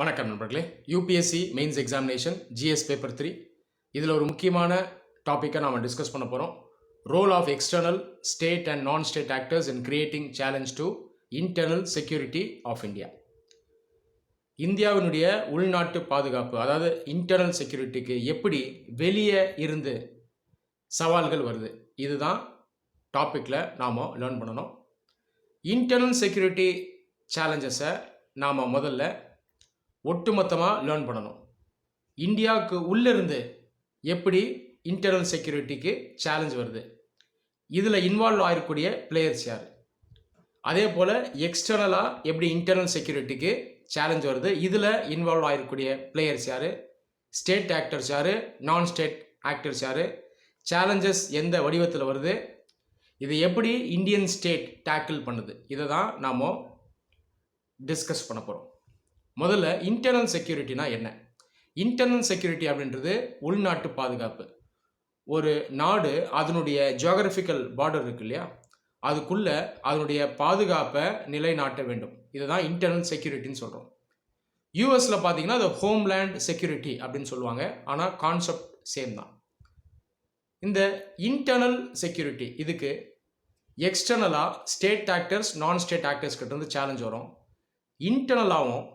வணக்கம் நண்பர்களே. UPSC mains examination GS paper 3 இதில் ஒரு முக்கியமான டாப்பிக்கை நாம் டிஸ்கஸ் பண்ண போகிறோம். Role of external state and non state actors in creating challenge to internal security of India. இந்தியாவினுடைய உள்நாட்டு பாதுகாப்பு, அதாவது இன்டர்னல் செக்யூரிட்டிக்கு எப்படி வெளியே இருந்து சவால்கள் வருது, இதுதான் டாப்பிக்கில் நாம் லேர்ன் பண்ணணும். இன்டர்னல் செக்யூரிட்டி சேலஞ்சஸை நாம் முதல்ல ஒட்டுமொத்தமாக லேர்ன் பண்ணணும். இந்தியாவுக்கு உள்ளிருந்து எப்படி இன்டர்னல் செக்யூரிட்டிக்கு சேலஞ்ச் வருது, இதில் இன்வால்வ் ஆகிருக்கூடிய பிளேயர்ஸ் யார், அதே போல் எக்ஸ்டர்னலாக எப்படி இன்டர்னல் செக்யூரிட்டிக்கு சேலஞ்ச் வருது, இதில் இன்வால்வ் ஆகிருக்கூடிய பிளேயர்ஸ் யார், ஸ்டேட் ஆக்டர்ஸ் யார், நான் ஸ்டேட் ஆக்டர்ஸ் யார், சேலஞ்சஸ் எந்த வடிவத்தில் வருது, இது எப்படி இந்தியன் ஸ்டேட் டேக்கிள் பண்ணுது, இதை தான் நாம் டிஸ்கஸ் பண்ண போகிறோம். முதல்ல இன்டர்னல் செக்யூரிட்டினா என்ன? இன்டர்னல் செக்யூரிட்டி அப்படின்றது உள்நாட்டு பாதுகாப்பு. ஒரு நாடு அதனுடைய ஜியோகிராஃபிக்கல் பார்டர் இருக்கு இல்லையா, அதுக்குள்ளே அதனுடைய பாதுகாப்பை நிலைநாட்ட வேண்டும். இதுதான் இன்டர்னல் செக்யூரிட்டின்னு சொல்கிறோம். யூஎஸில் பார்த்தீங்கன்னா அது ஹோம்லேண்ட் செக்யூரிட்டி அப்படின்னு சொல்லுவாங்க. ஆனால் கான்செப்ட் சேம் தான். இந்த இன்டர்னல் செக்யூரிட்டி இதுக்கு எக்ஸ்டர்னலாக ஸ்டேட் ஆக்டர்ஸ் நான் ஸ்டேட் ஆக்டர்ஸ் கிட்ட இருந்து சேலஞ்ச் வரும். இன்டர்னலாகவும்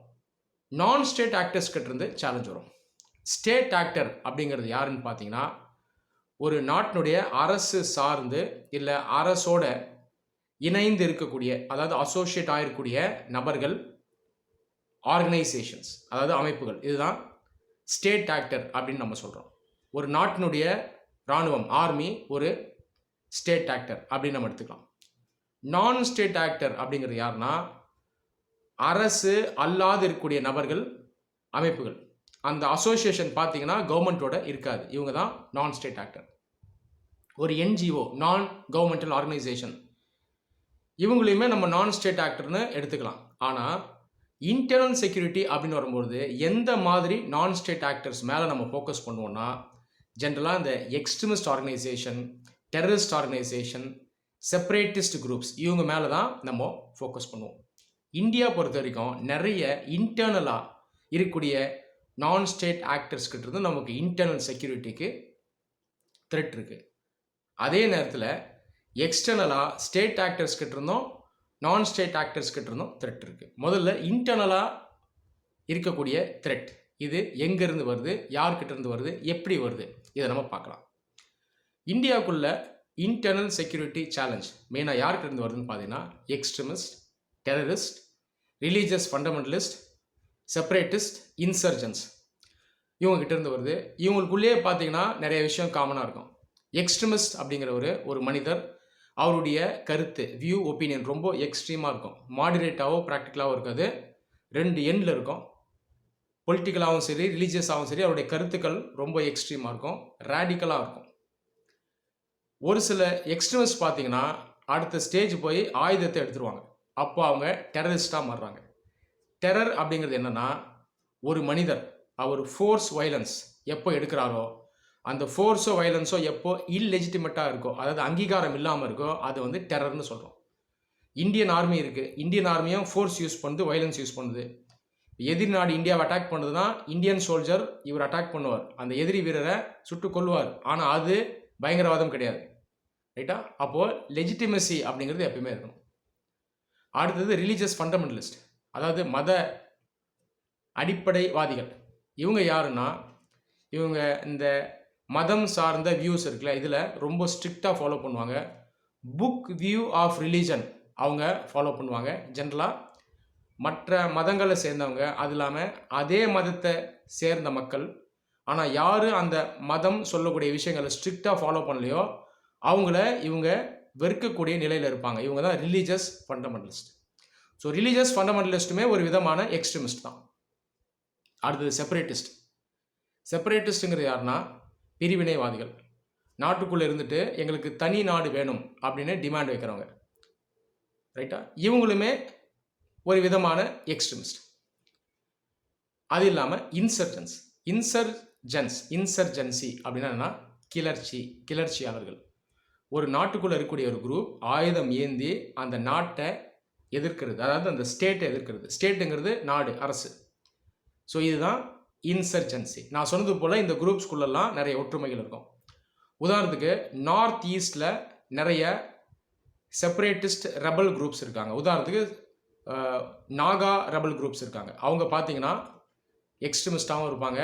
நான் ஸ்டேட் ஆக்டர்ஸ் கிட்டேருந்து சேலஞ்ச் வரும். ஸ்டேட் ஆக்டர் அப்படிங்கிறது யாருன்னு பார்த்தீங்கன்னா, ஒரு நாட்டினுடைய அரசு சார்ந்து இல்லை அரசோட இணைந்து இருக்கக்கூடிய, அதாவது அசோசியேட் ஆகிருக்கக்கூடிய நபர்கள், ஆர்கனைசேஷன்ஸ், அதாவது அமைப்புகள், இதுதான் ஸ்டேட் ஆக்டர் அப்படின்னு நம்ம சொல்கிறோம். ஒரு நாட்டினுடைய இராணுவம், ஆர்மி ஒரு ஸ்டேட் ஆக்டர் அப்படின்னு நம்ம எடுத்துக்கலாம். நான் ஸ்டேட் ஆக்டர் அப்படிங்கிறது யாருன்னா, அரசு அல்லாது இருக்கக்கூடிய நபர்கள், அமைப்புகள். அந்த அசோசியேஷன் பார்த்தீங்கன்னா கவர்மெண்ட்டோட இருக்காது. இவங்க தான் நான் ஸ்டேட் ஆக்டர். ஒரு என்ஜிஓ, நான் கவர்மெண்டல் ஆர்கனைசேஷன், இவங்களையுமே நம்ம நான் ஸ்டேட் ஆக்டர்னு எடுத்துக்கலாம். ஆனால் இன்டர்னல் செக்யூரிட்டி அப்படின்னு வரும்போது எந்த மாதிரி நான் ஸ்டேட் ஆக்டர்ஸ் மேலே நம்ம ஃபோக்கஸ் பண்ணுவோம்னா, ஜென்ரலாக இந்த extremist organisation, terrorist organisation, separatist groups, இவங்க மேலே தான் நம்ம ஃபோக்கஸ் பண்ணுவோம். இந்தியா பொறுத்த வரைக்கும் நிறைய இன்டர்னலாக இருக்கக்கூடிய நான் ஸ்டேட் ஆக்டர்ஸ் கிட்ட இருந்து நமக்கு இன்டர்னல் செக்யூரிட்டிக்கு த்ரெட் இருக்குது. அதே நேரத்தில் எக்ஸ்டர்னலாக ஸ்டேட் ஆக்டர்ஸ் கிட்ட இருந்தும் நான் ஸ்டேட் ஆக்டர்ஸ் கிட்ட இருந்தும் த்ரெட் இருக்குது. முதல்ல இன்டர்னலாக இருக்கக்கூடிய த்ரெட், இது எங்கேருந்து வருது, யார்கிட்ட இருந்து வருது, எப்படி வருது, இதை நம்ம பார்க்கலாம். இந்தியாவுக்குள்ள இன்டர்னல் செக்யூரிட்டி சேலஞ்ச் மெயினாக யார்கிட்ட இருந்து வருதுன்னு பார்த்தீங்கன்னா, extremist, terrorist, religious fundamentalist, separatist, insurgents, இவங்ககிட்ட இருந்து வருது. இவங்களுக்குள்ளேயே பார்த்தீங்கன்னா நிறைய விஷயம் காமனாக இருக்கும். எக்ஸ்ட்ரீமிஸ்ட் அப்படிங்கிற ஒரு மனிதர், அவருடைய கருத்து, வியூ, ஒப்பீனியன் ரொம்ப எக்ஸ்ட்ரீமாக இருக்கும். மாடரேட்டாகவும் ப்ராக்டிக்கலாகவும் இருக்காது, ரெண்டு எண்டில் இருக்கும். பொலிட்டிக்கலாகவும் சரி, ரிலீஜியஸாகவும் சரி, அவருடைய கருத்துக்கள் ரொம்ப எக்ஸ்ட்ரீமாக இருக்கும், ரேடிக்கலாக இருக்கும். ஒரு சில எக்ஸ்ட்ரீமிஸ்ட் பார்த்தீங்கன்னா அடுத்த ஸ்டேஜ் போய் ஆயுதத்தை எடுத்துருவாங்க. அப்போ அவங்க டெரரிஸ்டாக மாறுறாங்க. டெரர் அப்படிங்கிறது என்னென்னா, ஒரு மனிதர் அவர் ஃபோர்ஸ் வைலன்ஸ் எப்போ எடுக்கிறாரோ, அந்த ஃபோர்ஸோ வைலன்ஸோ எப்போ இல்லெஜிட்டிமேட்டாக இருக்கோ, அதாவது அங்கீகாரம் இல்லாமல் இருக்கோ, அது வந்து டெரர்னு சொல்கிறோம். இந்தியன் ஆர்மி இருக்குது, இந்தியன் ஆர்மியும் ஃபோர்ஸ் யூஸ் பண்ணுது, வைலன்ஸ் யூஸ் பண்ணுது. எதிரி நாடு இந்தியாவை அட்டாக் பண்ணுறதுனா இந்தியன் சோல்ஜர் இவர் அட்டாக் பண்ணுவார், அந்த எதிரி வீரரை சுட்டு கொல்லுவார். ஆனால் அது பயங்கரவாதம் கிடையாது, ரைட்டா? அப்போது லெஜிட்டிமசி அப்படிங்கிறது எப்பயுமே இருக்கணும். அடுத்தது ரிலீஜியஸ் ஃபண்டமெண்டலிஸ்ட், அதாவது மத அடிப்படைவாதிகள். இவங்க யாருன்னா, இவங்க இந்த மதம் சார்ந்த வியூஸ் இருக்குல்ல, இதில் ரொம்ப ஸ்ட்ரிக்டாக ஃபாலோ பண்ணுவாங்க. புக் வியூ ஆஃப் ரிலீஜன் அவங்க ஃபாலோ பண்ணுவாங்க. ஜென்ரலாக மற்ற மதங்களை சேர்ந்தவங்க, அது இல்லாமல் அதே மதத்தை சேர்ந்த மக்கள், ஆனால் யார் அந்த மதம் சொல்லக்கூடிய விஷயங்களை ஸ்ட்ரிக்டாக ஃபாலோ பண்ணலையோ அவங்கள இவங்க வெறுக்கக்கூடிய நிலையில் இருப்பாங்க. இவங்க தான் ரிலீஜியஸ் ஃபண்டமெண்டலிஸ்ட். ஸோ ரிலீஜியஸ் ஃபண்டமெண்டலிஸ்ட்டுமே ஒரு விதமான எக்ஸ்ட்ரீமிஸ்ட் தான். அடுத்தது செப்பரேட்டிஸ்ட். செப்பரேட்டிஸ்ட்டுங்கிறது யாருன்னா, பிரிவினைவாதிகள். நாட்டுக்குள்ளே இருந்துட்டு எங்களுக்கு தனி நாடு வேணும் அப்படின்னு டிமாண்ட் வைக்கிறவங்க, ரைட்டா? இவங்களுமே ஒரு விதமான எக்ஸ்ட்ரீமிஸ்ட். அது இல்லாமல் இன்சர்ஜென்சி அப்படின்னா கிளர்ச்சியாளர்கள். ஒரு நாட்டுக்குள்ளே இருக்கக்கூடிய ஒரு குரூப் ஆயுதம் ஏந்தி அந்த நாட்டை எதிர்க்கிறது, அதாவது அந்த ஸ்டேட்டை எதிர்க்கிறது. ஸ்டேட்டுங்கிறது நாடு, அரசு. ஸோ இதுதான் இன்சர்ஜென்சி. நான் சொன்னது போல் இந்த குரூப்ஸ்குள்ளெல்லாம் நிறைய ஒற்றுமைகள் இருக்கும். உதாரணத்துக்கு நார்த் ஈஸ்டில் நிறைய செப்பரேட்டிஸ்ட் ரெபல் குரூப்ஸ் இருக்காங்க. உதாரணத்துக்கு நாகா ரெபல் குரூப்ஸ் இருக்காங்க. அவங்க பார்த்தீங்கன்னா எக்ஸ்ட்ரீமிஸ்டாகவும் இருப்பாங்க,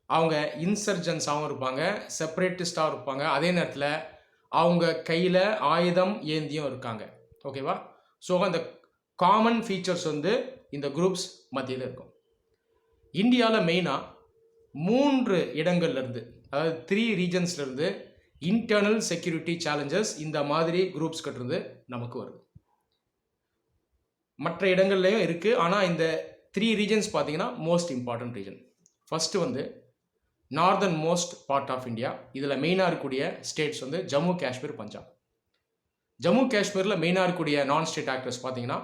அவங்க இன்சர்ஜென்ஸாகவும் இருப்பாங்க, செப்பரேட்டிஸ்டாகவும் இருப்பாங்க, அதே நேரத்தில் அவங்க கையில் ஆயுதம் ஏந்தியும் இருக்காங்க. ஓகேவா? ஸோ அந்த காமன் ஃபீச்சர்ஸ் வந்து இந்த குரூப்ஸ் மத்தியில் இருக்கும். இந்தியாவில் மெயினாக 3 இடங்கள்லேருந்து, அதாவது 3 ரீஜன்ஸ்லேருந்து இன்டர்னல் செக்யூரிட்டி சேலஞ்சஸ் இந்த மாதிரி குரூப்ஸ் கிட்டேருந்து நமக்கு வருது. மற்ற இடங்கள்லையும் இருக்குது, ஆனால் இந்த 3 ரீஜன்ஸ் பார்த்தீங்கன்னா மோஸ்ட் இம்பார்ட்டன்ட் ரீஜன். ஃபஸ்ட்டு வந்து northern most part of India. இதில் மெயினாக இருக்கக்கூடிய ஸ்டேட்ஸ் வந்து ஜம்மு காஷ்மீர், பஞ்சாப். ஜம்மு காஷ்மீரில் மெயினாக இருக்கக்கூடிய நான் ஸ்டேட் ஆக்டர்ஸ் பார்த்தீங்கன்னா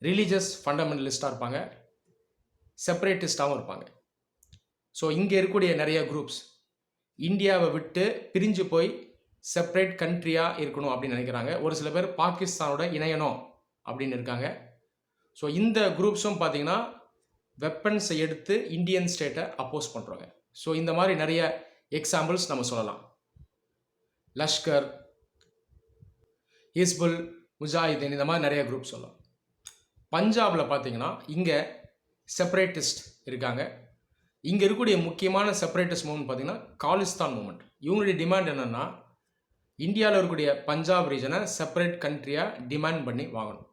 ரிலீஜியஸ் ஃபண்டமெண்டலிஸ்டாக இருப்பாங்க, செப்பரேட்டிஸ்டாகவும் இருப்பாங்க. ஸோ இங்கே இருக்கக்கூடிய நிறைய குரூப்ஸ் இந்தியாவை விட்டு பிரிஞ்சு போய் செப்பரேட் கண்ட்ரியாக இருக்கணும் அப்படின்னு நினைக்கிறாங்க. ஒரு சில பேர் பாகிஸ்தானோட இணையணும் அப்படின்னு இருக்காங்க. ஸோ இந்த குரூப்ஸும் பார்த்தீங்கன்னா வெப்பன்ஸை எடுத்து இந்தியன் ஸ்டேட்டை அப்போஸ் பண்ணுறாங்க. ஸோ இந்த மாதிரி நிறைய எக்ஸாம்பிள்ஸ் நம்ம சொல்லலாம். லஷ்கர், ஹிஸ்புல், முஜாஹிதீன், இந்த மாதிரி நிறைய குரூப் சொல்லலாம். பஞ்சாபில் பார்த்தீங்கன்னா இங்கே செப்பரேட்டிஸ்ட் இருக்காங்க. இங்கே இருக்கக்கூடிய முக்கியமான செப்பரேட்டிஸ்ட் மூவ்மெண்ட் பார்த்தீங்கன்னா காலிஸ்தான் மூவ்மெண்ட். இவங்களுடைய டிமாண்ட் என்னென்னா இந்தியாவில் இருக்கக்கூடிய பஞ்சாப் ரீஜனை செப்பரேட் கண்ட்ரியாக டிமாண்ட் பண்ணி வாங்கணும்.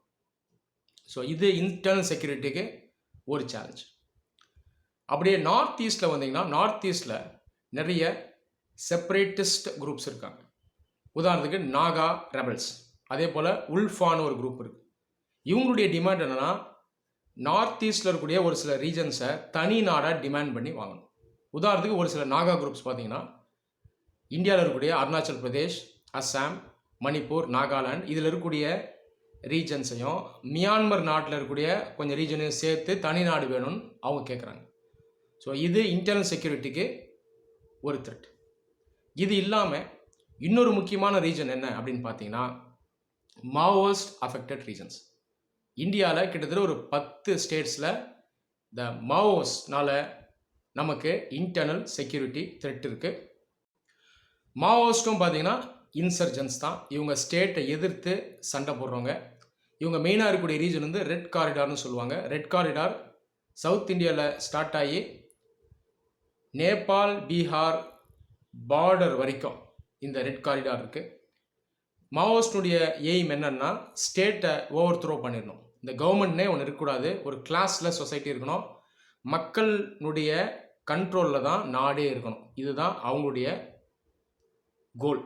ஸோ இது இன்டர்னல் செக்யூரிட்டிக்கு ஒரு சேலஞ்ச். அப்படியே நார்த் ஈஸ்டில் வந்தீங்கன்னா நார்த் ஈஸ்டில் நிறைய செப்பரேட்டிஸ்ட் குரூப்ஸ் இருக்காங்க. உதாரணத்துக்கு நாகா ரெபல்ஸ், அதே போல் உல்ஃபான்னு ஒரு குரூப் இருக்குது. இவங்களுடைய டிமாண்ட் என்னென்னா நார்த் ஈஸ்டில் இருக்கக்கூடிய ஒரு சில ரீஜன்ஸை தனி நாடாக டிமாண்ட் பண்ணி வாங்கணும். உதாரணத்துக்கு ஒரு சில நாகா குரூப்ஸ் பார்த்தீங்கன்னா இந்தியாவில் இருக்கக்கூடிய அருணாச்சல் பிரதேஷ், அஸ்ஸாம், மணிப்பூர், நாகாலாந்து இதில் இருக்கக்கூடிய ரீஜன்ஸையும் மியான்மர் நாட்டில் இருக்கக்கூடிய கொஞ்சம் ரீஜனையும் சேர்த்து தனி நாடு வேணும்னு அவங்க கேட்குறாங்க. ஸோ இது இன்டர்னல் செக்யூரிட்டிக்கு ஒரு த்ரெட். இது இல்லாமல் இன்னொரு முக்கியமான ரீஜன் என்ன அப்படின்னு பார்த்தீங்கன்னா மாவோயிஸ்ட் அஃபெக்டட் ரீஜன்ஸ். இந்தியாவில் கிட்டத்தட்ட ஒரு 10 ஸ்டேட்ஸில் இந்த மாவோஸ்ட்னால நமக்கு இன்டர்னல் செக்யூரிட்டி த்ரெட் இருக்குது. மாவோஸ்ட்டும் பார்த்தீங்கன்னா இன்சர்ஜென்ஸ் தான். இவங்க ஸ்டேட்டை எதிர்த்து சண்டை போடுறவங்க. இவங்க மெயினாக இருக்கக்கூடிய ரீஜன் வந்து ரெட் காரிடார்னு சொல்லுவாங்க. ரெட் காரிடார் சவுத் இந்தியாவில் ஸ்டார்ட் ஆகி நேபாள், பீகார் பார்டர் வரைக்கும் இந்த ரெட் காரிடார் இருக்குது. மாவோஸ்டுடைய எய்ம் என்னன்னா ஸ்டேட்டை ஓவர் த்ரோ பண்ணிடணும். இந்த கவர்மெண்ட்னே ஒன்று இருக்கக்கூடாது, ஒரு கிளாஸில் சொசைட்டி இருக்கணும், மக்களுடைய கண்ட்ரோலில் தான் நாடே இருக்கணும். இதுதான் அவங்களுடைய கோல்.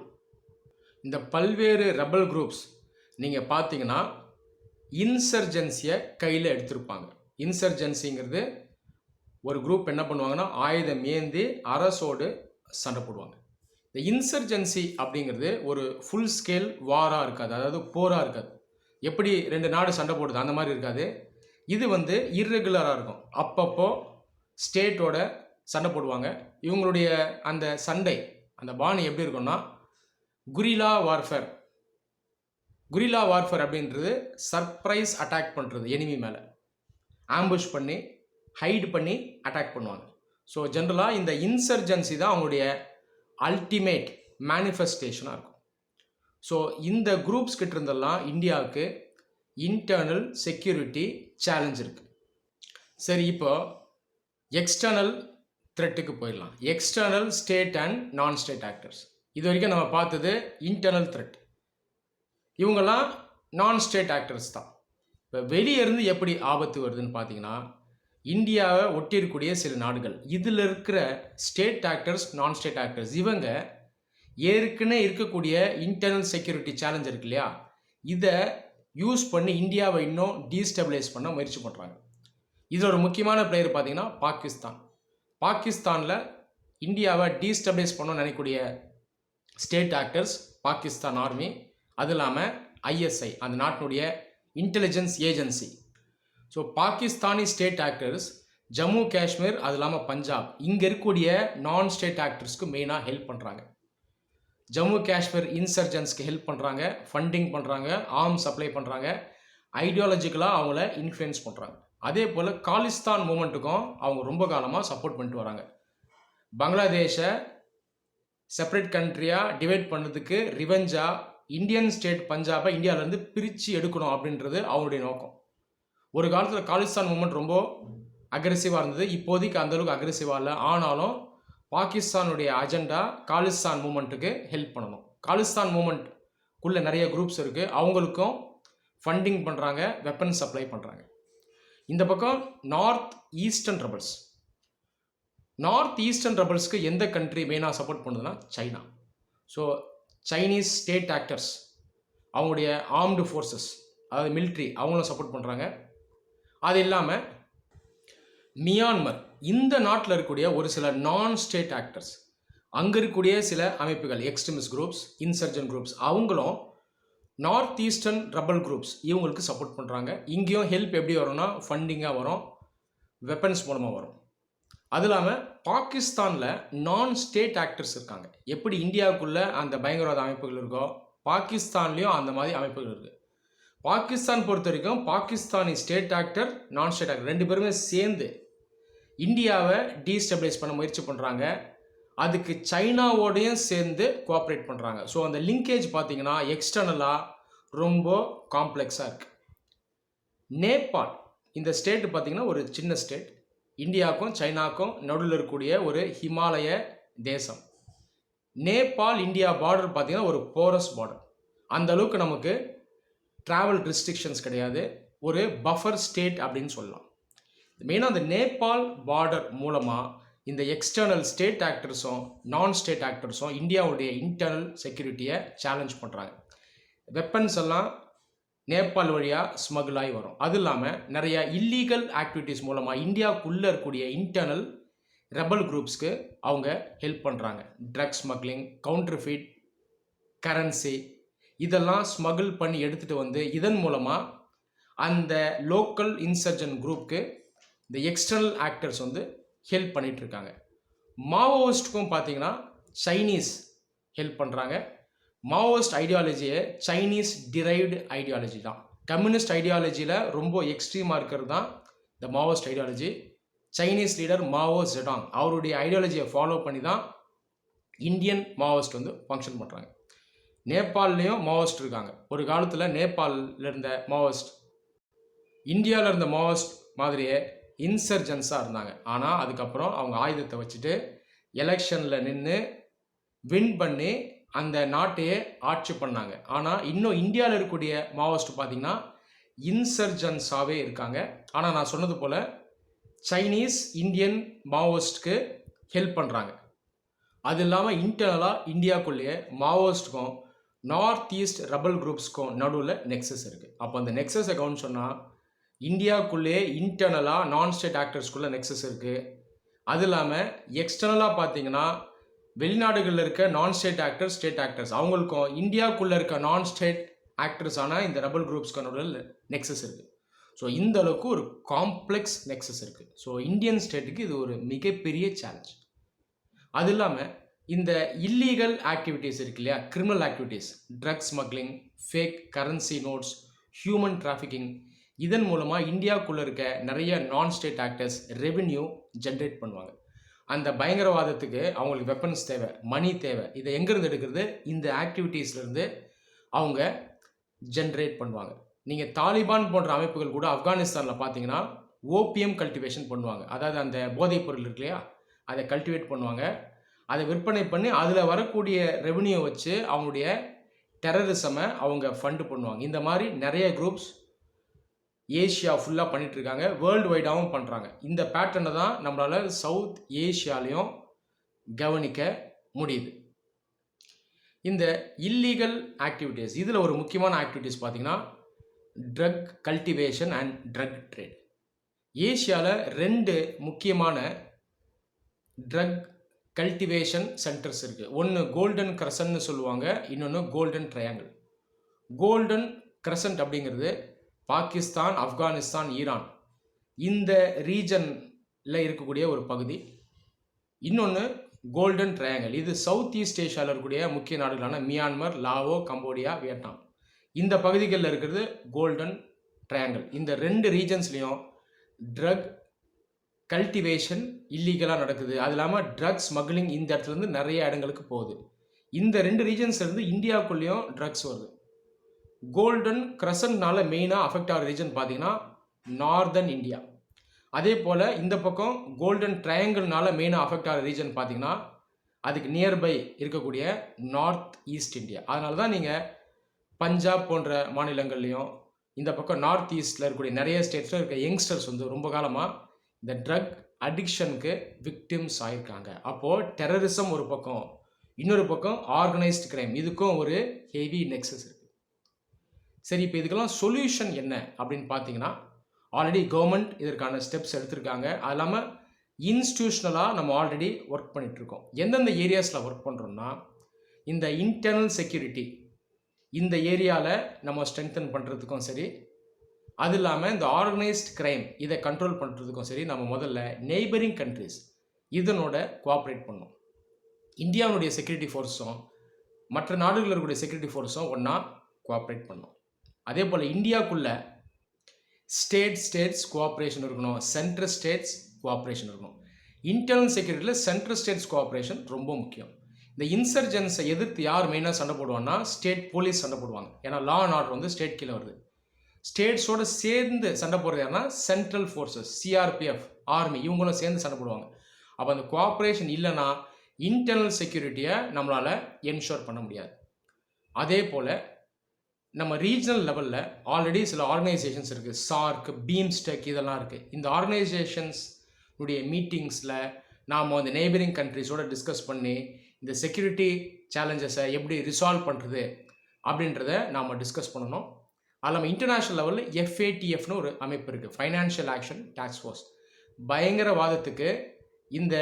இந்த பல்வேறு ரெபல் குரூப்ஸ் நீங்கள் பார்த்தீங்கன்னா இன்சர்ஜென்சியை கையில் எடுத்திருப்பாங்க. இன்சர்ஜென்சிங்கிறது ஒரு குரூப் என்ன பண்ணுவாங்கன்னா ஆயுதம் ஏந்தி அரசோடு சண்டை போடுவாங்க. இந்த இன்சர்ஜென்சி அப்படிங்கிறது ஒரு ஃபுல் ஸ்கேல் வாராக இருக்காது, அதாவது போராக இருக்காது. எப்படி 2 நாடு சண்டை போடுது அந்த மாதிரி இருக்காது. இது வந்து இர்ரெகுலராக இருக்கும். அப்பப்போ ஸ்டேட்டோட சண்டை போடுவாங்க. இவங்களுடைய அந்த சண்டை, அந்த பாணி எப்படி இருக்கும்னா குரில்லா வார்ஃபேர். குரில்லா வார்ஃபேர் அப்படின்றது சர்ப்ரைஸ் அட்டாக் பண்ணுறது, எனிமி மேலே ஆம்புஷ் பண்ணி ஹைட் பண்ணி அட்டாக் பண்ணுவாங்க. ஸோ ஜென்ரலாக இந்த இன்சர்ஜென்சி தான் அவங்களுடைய அல்டிமேட் மேனிஃபெஸ்டேஷனாக இருக்கும். ஸோ இந்த குரூப்ஸ் கிட்ட இருந்தெல்லாம் இந்தியாவுக்கு இன்டர்னல் செக்யூரிட்டி சேலஞ்ச் இருக்குது. சரி, இப்போ எக்ஸ்டர்னல் த்ரெட்டுக்கு போயிடலாம். External state and non state actors. இது வரைக்கும் நம்ம பார்த்தது இன்டர்னல் த்ரெட். இவங்கெல்லாம் நான் ஸ்டேட் ஆக்டர்ஸ் தான். இப்போ வெளியே இருந்து எப்படி ஆபத்து வருதுன்னு பார்த்தீங்கன்னா இந்தியாவை ஒட்டியிருக்கக்கூடிய சில நாடுகள், இதில் இருக்கிற ஸ்டேட் ஆக்டர்ஸ், நான் ஸ்டேட் ஆக்டர்ஸ், இவங்க ஏற்கனவே இருக்கக்கூடிய இன்டர்னல் செக்யூரிட்டி சேலஞ்ச் இருக்கு இல்லையா, இதை யூஸ் பண்ணி இந்தியாவை இன்னும் டீஸ்டபிளைஸ் பண்ண முயற்சி பண்ணுறாங்க. இதில் ஒரு முக்கியமான பிளேயர் பார்த்தீங்கன்னா பாகிஸ்தான். பாகிஸ்தானில் இந்தியாவை டீஸ்டபிளைஸ் பண்ணணும்னு நினைக்கக்கூடிய ஸ்டேட் ஆக்டர்ஸ் பாகிஸ்தான் ஆர்மி, அது இல்லாமல் ஐஎஸ்ஐ, அந்த நாட்டினுடைய intelligence agency. So Pakistani state actors Jammu Kashmir, அது இல்லாமல் பஞ்சாப், இங்கே இருக்கக்கூடிய நான் ஸ்டேட் ஆக்டர்ஸ்க்கு மெயினாக ஹெல்ப் பண்ணுறாங்க. ஜம்மு காஷ்மீர் இன்சர்ஜென்ஸ்க்கு ஹெல்ப் பண்ணுறாங்க, ஃபண்டிங் பண்ணுறாங்க, ஆர்ம் சப்ளை பண்ணுறாங்க. ஐடியாலஜிக்கலாக அவங்கள இன்ஃப்ளூயன்ஸ் பண்ணுறாங்க. அதே போல் காலிஸ்தான் மூமெண்ட்டுக்கும் அவங்க ரொம்ப காலமாக சப்போர்ட் பண்ணிட்டு வராங்க. பங்களாதேஷை செப்பரேட் கண்ட்ரியாக டிவைட் பண்ணதுக்கு ரிவெஞ்சாக இந்தியன் ஸ்டேட் பஞ்சாபை இந்தியாவிலேருந்து பிரித்து எடுக்கணும் அப்படின்றது அவங்களுடைய நோக்கம். ஒரு காலத்தில் காலிஸ்தான் மூமெண்ட் ரொம்ப அக்ரெசிவாக இருந்தது. இப்போதைக்கு அந்தளவுக்கு அக்ரெசிவாக இல்லை. ஆனாலும் பாகிஸ்தானுடைய அஜெண்டா காலிஸ்தான் மூமெண்ட்டுக்கு ஹெல்ப் பண்ணணும். காலிஸ்தான் மூமெண்ட்குள்ளே நிறைய குரூப்ஸ் இருக்குது. அவங்களுக்கும் ஃபண்டிங் பண்ணுறாங்க, வெப்பன் சப்ளை பண்ணுறாங்க. இந்த பக்கம் north eastern rebels. North eastern ரெபல்ஸ்க்கு எந்த கண்ட்ரி மெயினாக சப்போர்ட் பண்ணுதுன்னா China. So Chinese state actors, அவங்களுடைய ஆர்ம்டு ஃபோர்ஸஸ், அதாவது மிலிட்ரி, அவங்களும் சப்போர்ட் பண்ணுறாங்க. அது இல்லாமல் மியான்மர், இந்த நாட்டில் இருக்கக்கூடிய ஒரு சில நான் ஸ்டேட் ஆக்டர்ஸ், அங்கே இருக்கக்கூடிய சில அமைப்புகள், எக்ஸ்ட்ரீமிஸ்ட் குரூப்ஸ், இன்சர்ஜன் குரூப்ஸ், அவங்களும் நார்த் ஈஸ்டர்ன் ரெபல் குரூப்ஸ் இவங்களுக்கு சப்போர்ட் பண்ணுறாங்க. இங்கேயும் ஹெல்ப் எப்படி வரும்னா ஃபண்டிங்காக வரும், வெப்பன்ஸ் மூலமாக வரும். அது இல்லாமல் பாகிஸ்தானில் நான் ஸ்டேட் ஆக்டர்ஸ் இருக்காங்க. எப்படி இந்தியாவுக்குள்ளே அந்த பயங்கரவாத அமைப்புகள் இருக்கோ, பாகிஸ்தான்லேயும் அந்த மாதிரி அமைப்புகள் இருக்குது. பாகிஸ்தான் பொறுத்த வரைக்கும் பாகிஸ்தானி ஸ்டேட் ஆக்டர், நான் ஸ்டேட் ஆக்டர் ரெண்டு பேருமே சேர்ந்து இந்தியாவை டீஸ்டபிளைஸ் பண்ண முயற்சி பண்ணுறாங்க. அதுக்கு சைனாவோடையும் சேர்ந்து கோஆப்ரேட் பண்ணுறாங்க. ஸோ அந்த லிங்கேஜ் பார்த்தீங்கன்னா எக்ஸ்டர்னலாக ரொம்ப காம்ப்ளெக்ஸாக இருக்குது. நேபாள், இந்த ஸ்டேட்டு பார்த்தீங்கன்னா ஒரு சின்ன ஸ்டேட், இந்தியாவுக்கும் சைனாவுக்கும் நடுவில் இருக்கக்கூடிய ஒரு ஹிமாலய தேசம். நேபாள் இந்தியா பார்டர் பார்த்தீங்கன்னா ஒரு போரஸ் பார்டர். அந்த அளவுக்கு நமக்கு ட்ராவல் ரெஸ்ட்ரிக்ஷன்ஸ் கிடையாது. ஒரு பஃபர் ஸ்டேட் அப்படின்னு சொல்லலாம். மெயினாக அந்த நேபாள் பார்டர் மூலமாக இந்த எக்ஸ்டர்னல் ஸ்டேட் ஆக்டர்ஸும் நான் ஸ்டேட் ஆக்டர்ஸும் இந்தியாவுடைய இன்டர்னல் செக்யூரிட்டியை சேலஞ்ச் பண்ணுறாங்க. வெப்பன்ஸ் எல்லாம் நேபாள் வழியாக ஸ்மகிள் ஆகி வரும். அது இல்லாமல் நிறைய இல்லீகல் ஆக்டிவிட்டீஸ் மூலமாக இந்தியாவுக்குள்ளே இருக்கக்கூடிய இன்டர்னல் ரெபல் குரூப்ஸ்க்கு அவங்க ஹெல்ப் பண்ணுறாங்க. ட்ரக் ஸ்மக்லிங், கவுண்டர்ஃபீட் கரன்சி, இதெல்லாம் ஸ்மகிள் பண்ணி எடுத்துகிட்டு வந்து இதன் மூலமாக அந்த லோக்கல் இன்சர்ஜன் குரூப்க்கு இந்த எக்ஸ்டர்னல் ஆக்டர்ஸ் வந்து ஹெல்ப் பண்ணிகிட்ருக்காங்க. மாவோயிஸ்ட்டுக்கும் பார்த்தீங்கன்னா சைனீஸ் ஹெல்ப் பண்ணுறாங்க. மாவோயிஸ்ட் ஐடியாலஜியை சைனீஸ் டிரைவ்டு ஐடியாலஜி தான். கம்யூனிஸ்ட் ஐடியாலஜியில் ரொம்ப எக்ஸ்ட்ரீமாக இருக்கிறது தான் இந்த மாவோயிஸ்ட் ஐடியாலஜி. சைனீஸ் லீடர் மாவோ ஜெடாங் அவருடைய ஐடியாலஜியை ஃபாலோ பண்ணி தான் இந்தியன் மாவோயிஸ்ட் வந்து ஃபங்க்ஷன் பண்ணுறாங்க. நேபாள்லேயும் மாவோயிஸ்ட் இருக்காங்க. ஒரு காலத்தில் நேபாளில் இருந்த மாவோயிஸ்ட் இந்தியாவில் இருந்த மாவோயிஸ்ட் மாதிரியே இன்சர்ஜன்ஸாக இருந்தாங்க. ஆனால் அதுக்கப்புறம் அவங்க ஆயுதத்தை வச்சுட்டு எலெக்ஷனில் நின்று வின் பண்ணி அந்த நாட்டையே ஆட்சி பண்ணாங்க. ஆனால் இன்னும் இந்தியாவில் இருக்கக்கூடிய மாவோயிஸ்ட் பார்த்திங்கன்னா இன்சர்ஜன்ஸாகவே இருக்காங்க. ஆனால் நான் சொன்னது போல் சைனீஸ் இந்தியன் மாவோயிஸ்ட்க்கு ஹெல்ப் பண்ணுறாங்க. அது இல்லாமல் இன்டர்னலாக இந்தியாவுக்குள்ளேயே மாவோயிஸ்ட்டுக்கும் நார்த் ஈஸ்ட் ரெபல் குரூப்ஸ்க்கும் நடுவில் நெக்ஸஸ் இருக்குது. அப்போ அந்த நெக்ஸஸை கவுண்ட் சொன்னால் இந்தியாவுக்குள்ளேயே இன்டர்னலாக நான் ஸ்டேட் ஆக்டர்ஸ்குள்ளே நெக்ஸஸ் இருக்குது. அது இல்லாமல் எக்ஸ்டர்னலாக பார்த்தீங்கன்னா வெளிநாடுகளில் இருக்க நான் ஸ்டேட் ஆக்டர்ஸ், ஸ்டேட் ஆக்டர்ஸ், அவங்களுக்கும் இந்தியாவுக்குள்ளே இருக்க நான் ஸ்டேட் ஆக்டர்ஸான இந்த ரெபல் குரூப்ஸ்க்கு நடுவில் நெக்ஸஸ் இருக்குது. ஸோ இந்த அளவுக்கு ஒரு காம்ப்ளெக்ஸ் நெக்ஸஸ் இருக்குது. ஸோ இந்தியன் ஸ்டேட்டுக்கு இது ஒரு மிகப்பெரிய சேலஞ்ச். அது இல்லாமல் இந்த இல்லீகல் ஆக்டிவிட்டீஸ் இருக்கு இல்லையா, criminal activities, drug smuggling, fake currency notes, human trafficking, இதன் மூலமாக இந்தியாவுக்குள்ளே இருக்க நிறைய நான் ஸ்டேட் ஆக்டர்ஸ் ரெவென்யூ ஜென்ரேட் பண்ணுவாங்க. அந்த பயங்கரவாதத்துக்கு அவங்களுக்கு வெப்பன்ஸ் தேவை, மணி தேவை. இதை எங்கேருந்து எடுக்கிறது? இந்த ஆக்டிவிட்டீஸ்லேருந்து அவங்க ஜென்ரேட் பண்ணுவாங்க. நீங்கள் தாலிபான் போன்ற அமைப்புகள் கூட ஆப்கானிஸ்தானில் பார்த்தீங்கன்னா ஓபிஎம் கல்டிவேஷன் பண்ணுவாங்க. அதாவது அந்த போதைப் பொருள் இருக்கு இல்லையா, அதை கல்டிவேட் பண்ணுவாங்க. அதை விற்பனை பண்ணி அதில் வரக்கூடிய ரெவென்யூ வச்சு அவங்களுடைய டெரரிசமை அவங்க ஃபண்டு பண்ணுவாங்க. இந்த மாதிரி நிறைய குரூப்ஸ் ஏஷியா ஃபுல்லாக பண்ணிகிட்ருக்காங்க, வேர்ல்டு வைடாகவும் பண்ணுறாங்க. இந்த பேட்டர்னை தான் நம்மளால் சவுத் ஏஷியாலையும் கவனிக்க முடியுது. இந்த இல்லீகல் ஆக்டிவிட்டீஸ், இதில் ஒரு முக்கியமான ஆக்டிவிட்டீஸ் பார்த்திங்கன்னா drug cultivation and drug trade. ஏஷியாவில் 2 முக்கியமான ட்ரக் கல்டிவேஷன் சென்டர்ஸ் இருக்குது. ஒன்று கோல்டன் கிரசன்ட்னு சொல்லுவாங்க, இன்னொன்று கோல்டன் ட்ரையாங்கிள். கோல்டன் கிரசன்ட் அப்படிங்கிறது பாகிஸ்தான், ஆப்கானிஸ்தான், ஈரான் இந்த ரீஜனில் இருக்கக்கூடிய ஒரு பகுதி. இன்னொன்று கோல்டன் ட்ரையாங்கிள், இது சவுத் ஈஸ்ட் ஏஷியாவில் இருக்கக்கூடிய முக்கிய நாடுகளான மியான்மர், லாவோ, கம்போடியா, வியட்நாம், இந்த பகுதிகளில் இருக்கிறது கோல்டன் ட்ரையாங்கிள். இந்த 2 ரீஜன்ஸ்லையும் ட்ரக் கல்டிவேஷன் இல்லீகலாக நடக்குது. அது இல்லாமல் ட்ரக் ஸ்மக்லிங் இந்த இடத்துலேருந்து நிறைய இடங்களுக்கு போகுது. இந்த 2 ரீஜன்ஸ்லேருந்து இந்தியாவுக்குள்ளேயும் ட்ரக்ஸ் வருது. கோல்டன் கிரசன்ட்னால மெயினாக அஃபெக்ட் ஆகிற ரீஜன் பார்த்தீங்கன்னா நார்தர்ன் இந்தியா. அதே போல் இந்த பக்கம் கோல்டன் ட்ரையாங்கிள்னால மெயினாக அஃபெக்ட் ஆகிற ரீஜன் பார்த்தீங்கன்னா அதுக்கு நியர்பை இருக்கக்கூடிய நார்த் ஈஸ்ட் இந்தியா. அதனால தான் நீங்கள் பஞ்சாப் போன்ற மாநிலங்கள்லேயும் இந்த பக்கம் நார்த் ஈஸ்டில் இருக்கக்கூடிய நிறைய ஸ்டேட்ஸில் இருக்க யங்ஸ்டர்ஸ் வந்து ரொம்ப காலமாக இந்த ட்ரக் அடிக்ஷனுக்கு விக்டிம்ஸ் ஆகியிருக்காங்க. அப்போது டெரரிசம் ஒரு பக்கம், இன்னொரு பக்கம் ஆர்கனைஸ்டு கிரைம், இதுக்கும் ஒரு ஹெவி நெக்ஸஸ் இருக்குது. சரி, இப்போ இதுக்கெல்லாம் சொல்யூஷன் என்ன அப்படின்னு பார்த்தீங்கன்னா ஆல்ரெடி கவர்மெண்ட் இதற்கான ஸ்டெப்ஸ் எடுத்திருக்காங்க. அது இல்லாமல் இன்ஸ்டியூஷனலாக நம்ம ஆல்ரெடி ஒர்க் பண்ணிகிட்ருக்கோம். எந்தெந்த ஏரியாஸில் ஒர்க் பண்ணுறோம்னா இந்த இன்டர்னல் செக்யூரிட்டி இந்த ஏரியாவில் நம்ம ஸ்ட்ரெங்தன் பண்ணுறதுக்கும் சரி, அது இல்லாமல் இந்த ஆர்கனைஸ்ட் கிரைம் இதை கண்ட்ரோல் பண்ணுறதுக்கும் சரி, நம்ம முதல்ல நெய்பரிங் கண்ட்ரிஸ் இதனோட கோஆப்ரேட் பண்ணோம். இந்தியாவுடைய செக்யூரிட்டி ஃபோர்ஸும் மற்ற நாடுகளில் இருக்கக்கூடிய செக்யூரிட்டி ஃபோர்ஸும் ஒன்றா கோஆப்ரேட் பண்ணோம். அதே போல் இந்தியாவுக்குள்ள ஸ்டேட்ஸ் கோஆப்ரேஷன் இருக்கணும், சென்ட்ரல் ஸ்டேட்ஸ் கோஆப்ரேஷன் இருக்கணும். இன்டர்னல் செக்யூரிட்டியில் சென்ட்ரல் ஸ்டேட்ஸ் கோஆப்ரேஷன் ரொம்ப முக்கியம். இந்த இன்சர்ஜென்ஸை எதிர்த்து யார் மெயினாக சண்டை போடுவாங்கன்னா ஸ்டேட் போலீஸ் சண்டை போடுவாங்க. ஏன்னா லா அண்ட் ஆர்டர் வந்து ஸ்டேட் கீழே வருது. ஸ்டேட்ஸோடு சேர்ந்து சண்டை போடுறது யாருன்னா சென்ட்ரல் ஃபோர்ஸஸ், சிஆர்பிஎஃப், ஆர்மி, இவங்களும் சேர்ந்து சண்டை போடுவாங்க. அப்போ அந்த கோஆப்ரேஷன் இல்லைன்னா இன்டர்னல் செக்யூரிட்டியை நம்மளால் என்ஷோர் பண்ண முடியாது. அதே போல் நம்ம ரீஜனல் லெவலில் ஆல்ரெடி சில ஆர்கனைசேஷன்ஸ் இருக்குது, சார்க், பீம்ஸ்டெக் இதெல்லாம் இருக்குது. இந்த ஆர்கனைசேஷன்ஸ் உடைய மீட்டிங்ஸில் நாம் அந்த நெய்பரிங் கண்ட்ரிஸோடு டிஸ்கஸ் பண்ணி இந்த செக்யூரிட்டி சேலஞ்சஸை எப்படி ரிசால்வ் பண்ணுறது அப்படின்றத நாம் டிஸ்கஸ் பண்ணணும். அது இல்லாமல் இன்டர்நேஷ்னல் லெவலில் FATFனு ஒரு அமைப்பு இருக்குது, ஃபைனான்ஷியல் ஆக்ஷன் டாஸ்க் ஃபோர்ஸ். பயங்கரவாதத்துக்கு இந்த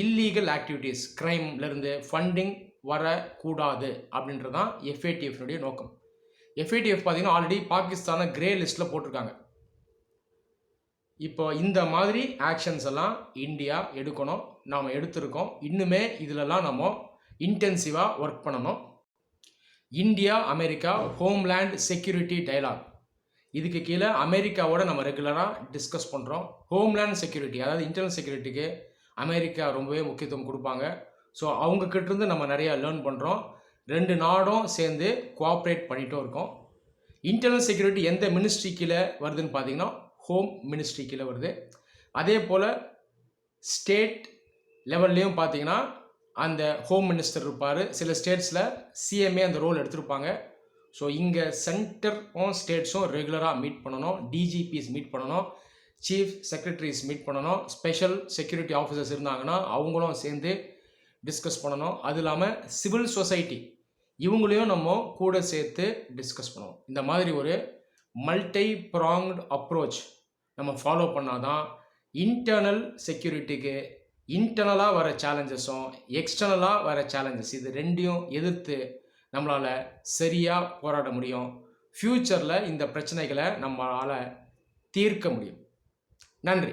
இல்லீகல் ஆக்டிவிட்டீஸ் க்ரைம்லேருந்து ஃபண்டிங் வரக்கூடாது அப்படின்றது தான் FATFனுடைய நோக்கம். FATF பார்த்தீங்கன்னா ஆல்ரெடி பாகிஸ்தானை கிரே லிஸ்ட்டில் போட்டிருக்காங்க. இப்போ இந்த மாதிரி ஆக்ஷன்ஸ் எல்லாம் இந்தியா எடுக்கணும், நாம் எடுத்திருக்கோம். இன்னுமே இதிலெல்லாம் நம்ம இன்டென்சிவாக ஒர்க் பண்ணணும். India America homeland security dialogue, இதுக்கு கீழே அமெரிக்காவோட நம்ம ரெகுலராக டிஸ்கஸ் பண்ணுறோம். ஹோம்லேண்ட் செக்யூரிட்டி அதாவது இன்டர்னல் செக்யூரிட்டிக்கு அமெரிக்கா ரொம்பவே முக்கியத்துவம் கொடுப்பாங்க. ஸோ அவங்கக்கிட்டேருந்து நம்ம நிறையா லேர்ன் பண்ணுறோம். 2 நாடும் சேர்ந்து கோஆப்ரேட் பண்ணிட்டும் இருக்கோம். இன்டர்னல் செக்யூரிட்டி எந்த மினிஸ்ட்ரி கீழே வருதுன்னு பார்த்தீங்கன்னா ஹோம் மினிஸ்ட்ரி கீழே வருது. அதே போல் ஸ்டேட் லெவல்லையும் பார்த்தீங்கன்னா அந்த ஹோம் மினிஸ்டர் இருப்பார். சில ஸ்டேட்ஸில் CMA அந்த ரோல் எடுத்திருப்பாங்க. ஸோ இங்கே சென்டரும் ஸ்டேட்ஸும் ரெகுலராக மீட் பண்ணணும், DGPs மீட் பண்ணணும், சீஃப் செக்ரட்டரிஸ் மீட் பண்ணணும், ஸ்பெஷல் செக்யூரிட்டி ஆஃபீஸர்ஸ் இருந்தாங்கன்னா அவங்களும் சேர்ந்து டிஸ்கஸ் பண்ணணும். அது இல்லாமல் சிவில் சொசைட்டி இவங்களையும் நம்ம கூட சேர்த்து டிஸ்கஸ் பண்ணணும். இந்த மாதிரி ஒரு மல்டி ப்ராங்க்டு அப்ரோச் நம்ம ஃபாலோ பண்ணால் தான் இன்டர்னல் செக்யூரிட்டிக்கு இன்டர்னலாக வர சேலஞ்சஸும் எக்ஸ்டர்னலாக வர சேலஞ்சஸ் இது ரெண்டையும் எதிர்த்து நம்மளால் சரியாக போராட முடியும். ஃப்யூச்சரில் இந்த பிரச்சனைகளை நம்மளால் தீர்க்க முடியும். நன்றி.